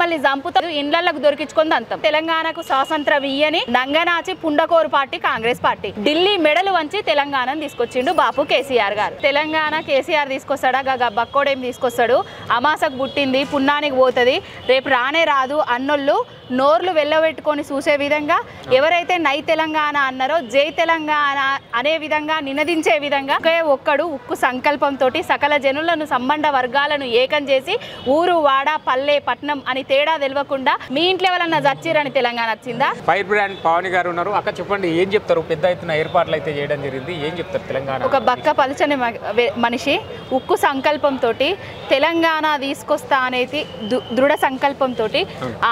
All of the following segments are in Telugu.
మిమ్మల్ని చంపుతారు, ఇండ్లకు దొరికించుకొని అంతం. తెలంగాణకు స్వాతంత్రం ఇయ్యని నంగనాచి పుండకోరు పార్టీ కాంగ్రెస్ పార్టీ. ఢిల్లీ మెడలు వంచి తెలంగాణను తీసుకొచ్చిండు బాపు కేసీఆర్ గారు. తెలంగాణ కేసీఆర్ తీసుకొస్తాడా, బక్కోడేం తీసుకొస్తాడు, అమాసకు పుట్టింది పున్నానికి పోతుంది, రేపు రానే రాదు అన్నోళ్ళు నోర్లు వెళ్ళబెట్టుకొని చూసే విధంగా, ఎవరైతే నై తెలంగాణ అన్నారో జై తెలంగాణ అనే విధంగా నినదించే విధంగా ఒకే ఒక్కడు ఉక్కు సంకల్పంతో సకల జనులను సంబంధ వర్గాలను ఏకం చేసి ఊరు వాడ పల్లె పట్నం అని తేడా తెలియకుండా మీ ఇంట్లో ఎవరన్నా చచ్చిరని తెలంగాణ వచ్చిందా? ఫైర్ బ్రాండ్ పవన్ గారు ఉన్నారు. అక్క చెప్పండి, ఏం చెప్తారు? పెద్ద ఎత్తున ఏర్పాట్లు అయితే చేయడం జరిగింది, ఏం చెప్తారు తెలంగాణ? ఒక బక్క పలుచని మనిషి ఉక్కు సంకల్పంతో తెలంగాణ తీసుకొస్తా అనేది దృఢ సంకల్పంతో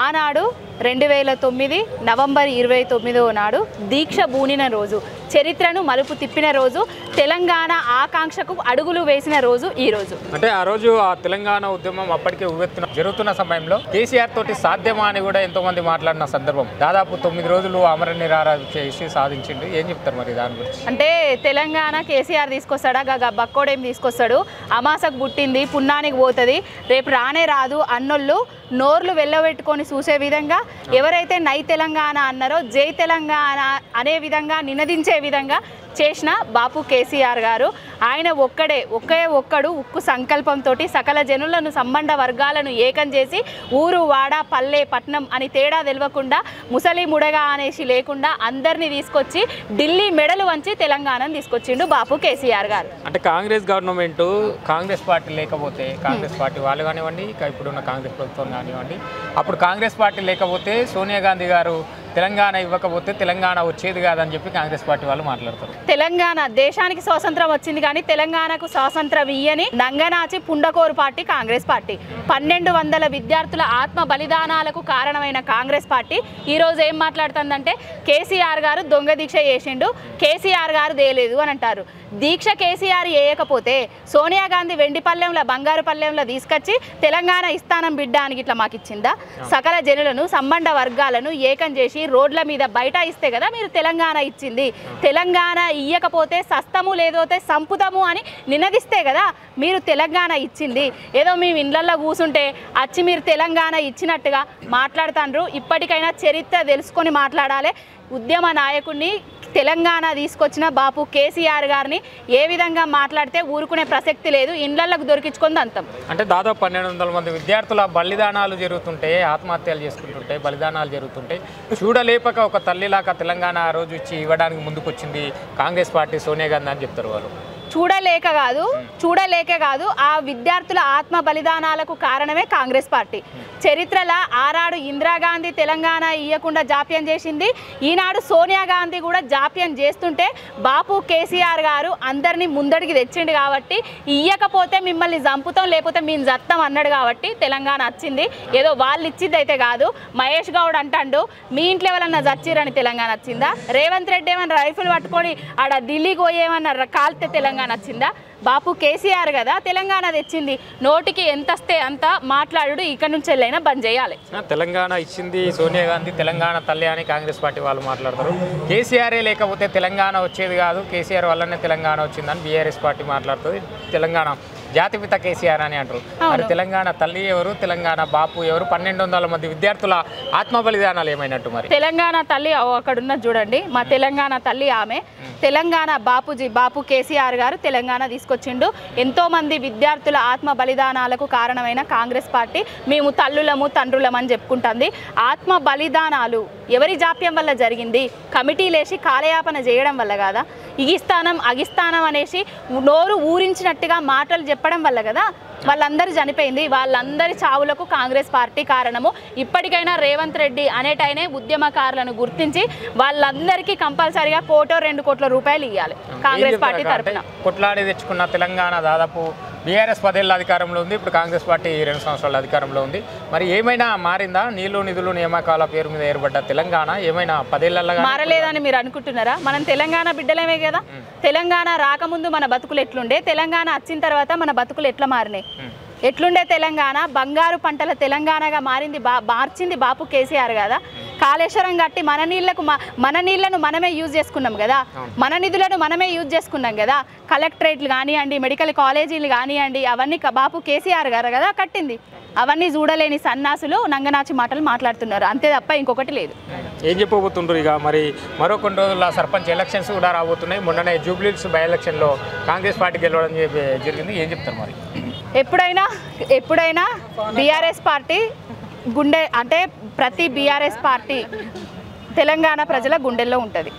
ఆనాడు 2009 నవంబర్ 29వ నాడు దీక్ష బూనిన రోజు, చరిత్రను మలుపు తిప్పిన రోజు, తెలంగాణ ఆకాంక్షకు అడుగులు వేసిన రోజు ఈ రోజు. అంటే ఆ రోజు ఆ తెలంగాణ ఉద్యమం అప్పటికే ఉవ్వెత్తున జరుగుతున్న సమయంలో కేసీఆర్ తోటి సాధ్యమా అని కూడా ఎంతో మంది మాట్లాడిన సందర్భం. దాదాపు 9 రోజులు అమర నిరాహార చేసి సాధించిండు. ఏం చెప్తారు మరి దాని గురించి? అంటే తెలంగాణ కేసీఆర్ తీసుకొస్తాడా, బక్కోడేం తీసుకొస్తాడు, అమాసకు పుట్టింది పున్నానికి పోతుంది, రేపు రానే రాదు అన్నోళ్ళు నోర్లు వెళ్ళబెట్టుకొని చూసే విధంగా, ఎవరైతే నై తెలంగాణ అన్నారో జై తెలంగాణ అనే విధంగా నినదించే విధంగా చేసిన బాపు కేసీఆర్ గారు. ఆయన ఒకే ఒక్కడు ఉక్కు సంకల్పంతో సకల జనులను సంబంధ వర్గాలను ఏకం చేసి ఊరు వాడ పల్లె పట్నం అని తేడా తెలియకుండా, ముసలి ముడగా అనేసి లేకుండా అందరినీ తీసుకొచ్చి ఢిల్లీ మెడలు వంచి తెలంగాణను తీసుకొచ్చిండు బాపు కేసీఆర్ గారు. అంటే కాంగ్రెస్ గవర్నమెంట్, కాంగ్రెస్ పార్టీ లేకపోతే, కాంగ్రెస్ పార్టీ వాళ్ళు కానివ్వండి, ఇప్పుడున్న కాంగ్రెస్ ప్రభుత్వం కానివ్వండి, అప్పుడు కాంగ్రెస్ పార్టీ లేకపోతే సోనియా గాంధీ గారు తెలంగాణ ఇవ్వకపోతే తెలంగాణ వచ్చేది కాదని చెప్పి కాంగ్రెస్ పార్టీ వాళ్ళు మాట్లాడతారు. తెలంగాణ దేశానికి స్వాతంత్రం వచ్చింది కానీ తెలంగాణకు స్వాతంత్రం ఇయ్యని నంగనాచి పుండకోరు పార్టీ కాంగ్రెస్ పార్టీ. 1200 విద్యార్థుల ఆత్మ బలిదానాలకు కారణమైన కాంగ్రెస్ పార్టీ ఈరోజు ఏం మాట్లాడుతుందంటే కేసీఆర్ గారు దొంగ దీక్ష చేసిండు, కేసీఆర్ గారు దేలేదు అని అంటారు. దీక్ష కేసీఆర్ చేయకపోతే సోనియా గాంధీ వెండి పల్లెంలో బంగారు పల్లెంలో తీసుకొచ్చి తెలంగాణ ఇస్తానం బిడ్డ అని ఇట్లా మాకు ఇచ్చిందా? సకల జనులను సంబంధ వర్గాలను ఏకం చేసి రోడ్ల మీద బయట ఇస్తే కదా మీరు తెలంగాణ ఇచ్చింది. తెలంగాణ ఇయ్యకపోతే సస్తము లేదోతే సంపుతము అని నినదిస్తే కదా మీరు తెలంగాణ ఇచ్చింది. ఏదో మేము ఇండ్లల్లో కూర్చుంటే వచ్చి మీరు తెలంగాణ ఇచ్చినట్టుగా మాట్లాడుతాండ్రు. ఇప్పటికైనా చరిత్ర తెలుసుకొని మాట్లాడాలి. ఉద్యమ నాయకుడిని తెలంగాణ తీసుకొచ్చిన బాపు కేసీఆర్ గారిని ఏ విధంగా మాట్లాడితే ఊరుకునే ప్రసక్తి లేదు, ఇండ్లకు దొరికించుకొని అంతం. అంటే దాదాపు 1200 మంది విద్యార్థుల బలిదానాలు జరుగుతుంటే, ఆత్మహత్యలు చేసుకుంటుంటే, బలిదానాలు జరుగుతుంటే చూడలేపక ఒక తల్లిలాగా తెలంగాణ ఆ రోజు ఇచ్చి ఇవ్వడానికి ముందుకొచ్చింది కాంగ్రెస్ పార్టీ, సోనియా గాంధీ అని చెప్తారు వాళ్ళు. చూడలేక కాదు ఆ విద్యార్థుల ఆత్మ బలిదానాలకు కారణమే కాంగ్రెస్ పార్టీ. చరిత్రలో ఆనాడు ఇందిరాగాంధీ తెలంగాణ ఇయ్యకుండా జాప్యం చేసింది, ఈనాడు సోనియా గాంధీ కూడా జాప్యం చేస్తుంటే బాపు కేసీఆర్ గారు అందరినీ ముందడికి తెచ్చిండు కాబట్టి, ఇయ్యకపోతే మిమ్మల్ని చంపుతాం లేకపోతే మేము జత్తాం అన్నాడు కాబట్టి తెలంగాణ వచ్చింది. ఏదో వాళ్ళు ఇచ్చింది అయితే కాదు. మహేష్ గౌడ్ అంటాడు మీ ఇంట్లో ఎవరన్నా చచ్చిరని తెలంగాణ వచ్చిందా? రేవంత్ రెడ్డి ఏమన్నా రైఫిల్ పట్టుకొని ఆడ ఢిల్లీకి పోయేమన్నా కాల్తే తెలంగాణ వచ్చిందా? బాపు కేసీఆర్ కదా తెలంగాణ తెచ్చింది. నోటికి ఎంత వస్తే అంత మాట్లాడు, ఇక్కడ నుంచి వెళ్ళైనా బంద్ చేయాలి. తెలంగాణ ఇచ్చింది సోనియా గాంధీ, తెలంగాణ తల్లి అని కాంగ్రెస్ పార్టీ వాళ్ళు మాట్లాడతారు. కేసీఆరే లేకపోతే తెలంగాణ వచ్చేది కాదు, కేసీఆర్ వల్లనే తెలంగాణ వచ్చిందని బీఆర్ఎస్ పార్టీ మాట్లాడుతుంది. తెలంగాణ జాతిపిత కేసీఆర్ అని అంటారు. మరి తెలంగాణ తల్లి ఎవరు, తెలంగాణ బాపు ఎవరు? 1200 మంది విద్యార్థుల ఆత్మ బలిదానాలు ఏమైనట్టు? మరి తెలంగాణ తల్లి అక్కడున్న చూడండి, మా తెలంగాణ తల్లి ఆమె. తెలంగాణ బాపు కేసీఆర్ గారు తెలంగాణ తీసుకొచ్చిండు. ఎంతో మంది విద్యార్థుల ఆత్మ బలిదానాలకు కారణమైన కాంగ్రెస్ పార్టీ మేము తల్లులము తండ్రులము అని చెప్పుకుంటుంది. ఆత్మ బలిదానాలు ఎవరి జాప్యం వల్ల జరిగింది? కమిటీలేసి కాలయాపన చేయడం వల్ల కాదా? ఇగిస్తానం అగిస్తానం అనేసి నోరు ఊరించినట్టుగా మాటలు చెప్పడం వల్ల కదా వాళ్ళందరూ చనిపోయింది. వాళ్ళందరి చావులకు కాంగ్రెస్ పార్టీ కారణము. ఇప్పటికైనా రేవంత్ రెడ్డి అనేటైనే ఉద్యమకారులను గుర్తించి వాళ్ళందరికీ కంపల్సరీగా 1-2 కోట్ల రూపాయలు ఇవ్వాలి కాంగ్రెస్ పార్టీ తరఫున. కొట్లాడి తెచ్చుకున్న తెలంగాణ దాదాపు బీఆర్ఎస్ 10 ఏళ్ళ అధికారంలో ఉంది, ఇప్పుడు కాంగ్రెస్ పార్టీ 2 సంవత్సరాల అధికారంలో ఉంది. మరి ఏమైనా మారిందా? నీళ్లు నిధులు నియామకాల పేరు మీద ఏర్పడ్డ తెలంగాణ ఏమైనా 10 ఏళ్ళగా మారలేదని మీరు అనుకుంటున్నారా? మనం తెలంగాణ బిడ్డలేమే కదా. తెలంగాణ రాకముందు మన బతుకులు ఎట్లుండే, తెలంగాణ వచ్చిన తర్వాత మన బతుకులు ఎట్లా మారినాయి? ఎట్లుండే తెలంగాణ బంగారు పంటల తెలంగాణగా మార్చింది బాపు కేసీఆర్ కదా. కాళేశ్వరం కట్టి మన నీళ్లను మనమే యూజ్ చేసుకున్నాం కదా, మన నిధులను మనమే యూజ్ చేసుకున్నాం కదా. కలెక్టరేట్లు కానివ్వండి, మెడికల్ కాలేజీలు కానివ్వండి, అవన్నీ బాపు కేసీఆర్ గారు కదా కట్టింది. అవన్నీ చూడలేని సన్నాసులు నంగనాచి మాటలు మాట్లాడుతున్నారు, అంతే తప్ప ఇంకొకటి లేదు. ఏం చెప్పబోతుండ్రు? ఇక మరి మరో కొన్ని రోజుల్లో సర్పంచ్ ఎలక్షన్స్ కూడా రాబోతున్నాయి. మొన్ననే జూబ్లీహిల్స్ బై ఎలక్షన్లో కాంగ్రెస్ పార్టీ గెలవడం జరిగింది. ఏం చెప్తారు మరి? ఎప్పుడైనా బీఆర్ఎస్ పార్టీ గుండె అంటే ప్రతి బీఆర్ఎస్ పార్టీ తెలంగాణ ప్రజల గుండెల్లో ఉంటుంది.